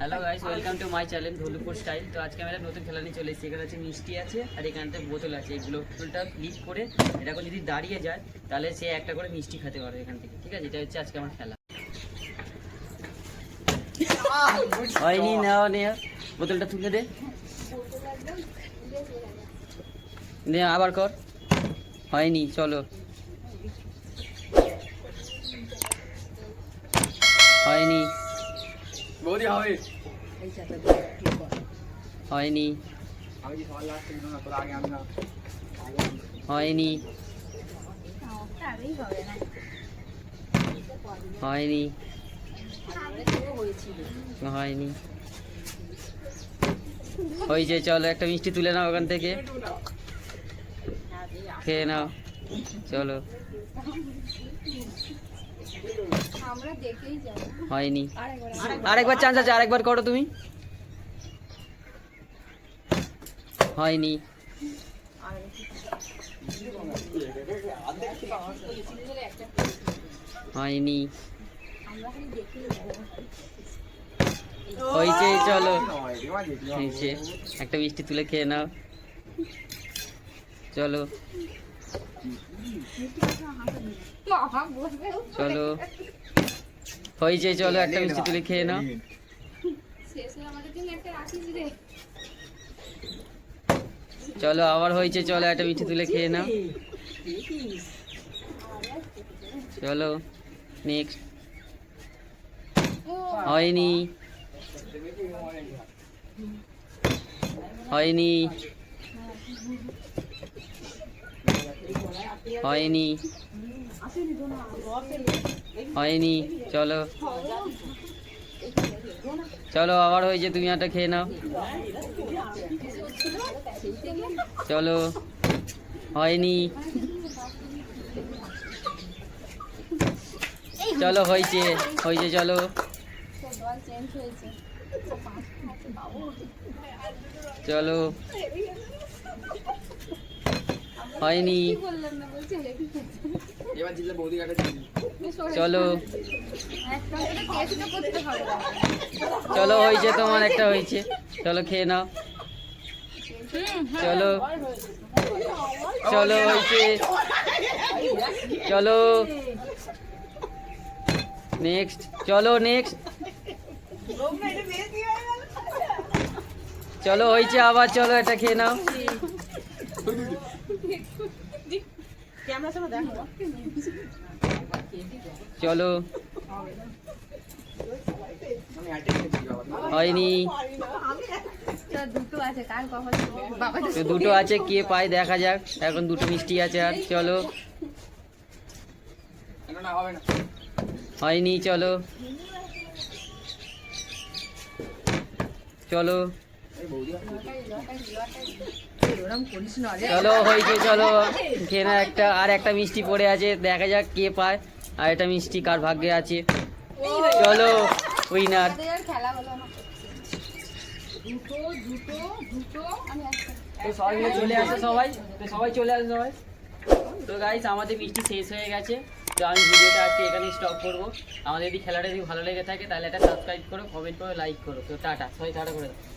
Hello guys, welcome to my channel Dhalupur style. তো আজকে আমরা নতুন খেলা নিয়ে চলে এসেছি। এখানে আছে মিষ্টি আছে আর এখানতে বোতল আছে। এই বোতলটা ফ্লিপ করে এরকম যদি দাঁড়িয়ে যায় তাহলে সে একটা করে মিষ্টি খেতে পারবে এখান থেকে। ঠিক আছে, এটা হচ্ছে আজকে আমার খেলা। হয়নি, নেওয়া নেওয়া বোতলটা তুলে দে, নে আবার কর। হয়নি, চলো। হয়নি, বৌদি হবে হয়নি, আমি কি সবার লাস্ট না তোর আগে আমি না হয়নি, হয়নি, হয়নি, হয়েছে। চলো একটা মিষ্টি তুলে নাও ওখান থেকে, খেয়ে নাও। চলো, হয়নি। আরেকবার চান্স আছে, আরেকবার করো তুমি। হয়নি, হয়নি, হয়েছে। চলো, হয়েছে। একটা মিষ্টি তুলে খেয়ে নাও। চলো, চলো, হয়েছে। চলো একটা মিষ্টি তুলে খেয়ে নাও। চলো, আবার হয়েছে। চলো একটা মিষ্টি তুলে খেয়ে নাও। চলো, নেক্সট। হয়নি, হয়নি, হয়নি, হয়নি। চলো, চলো আবার হয়েছে। তুমি একটা খেয়ে নাও। চলো, হয়নি। চলো, হয়েছে, হয়েছে। চলো, চলো, হয়নি। এবার জিতলে বৌদি কাটে চলো, চলো, হয়েছে। তোমার একটা হয়েছে। চলো খেয়ে নাও। চলো, চলো, হয়েছে। চলো, নেক্সট। চলো, নেক্সট। চলো, হয়েছে আবার। চলো এটা খেয়ে নাও। চলো, হয়নি। তো দুটো আছে, কে পায় দেখা যাক। এখন দুটো মিষ্টি আছে আর। চলো, না হবে না হয়নি। চলো, চলো, চলো, হয়েছে। চলো খেয়ে নাও একটা। আর একটা মিষ্টি পড়ে আছে, দেখা যাক কে পায়। আর একটা মিষ্টি কার ভাগ্যে আছে। চলো, উইনার। সবাই মিলে চলে আসে, সবাই সবাই চলে আসে সবাই। তো গাইস, আমাদের মিষ্টি শেষ হয়ে গেছে। তো আমি ভিডিওটা আজকে এখানেই স্টপ করবো। আমাদের যদি খেলাটা যদি ভালো লেগে থাকে তাহলে একটা সাবস্ক্রাইব করো, কমেন্ট করো, লাইক করো। তো টাটা, সবাই টাটা করে দাও।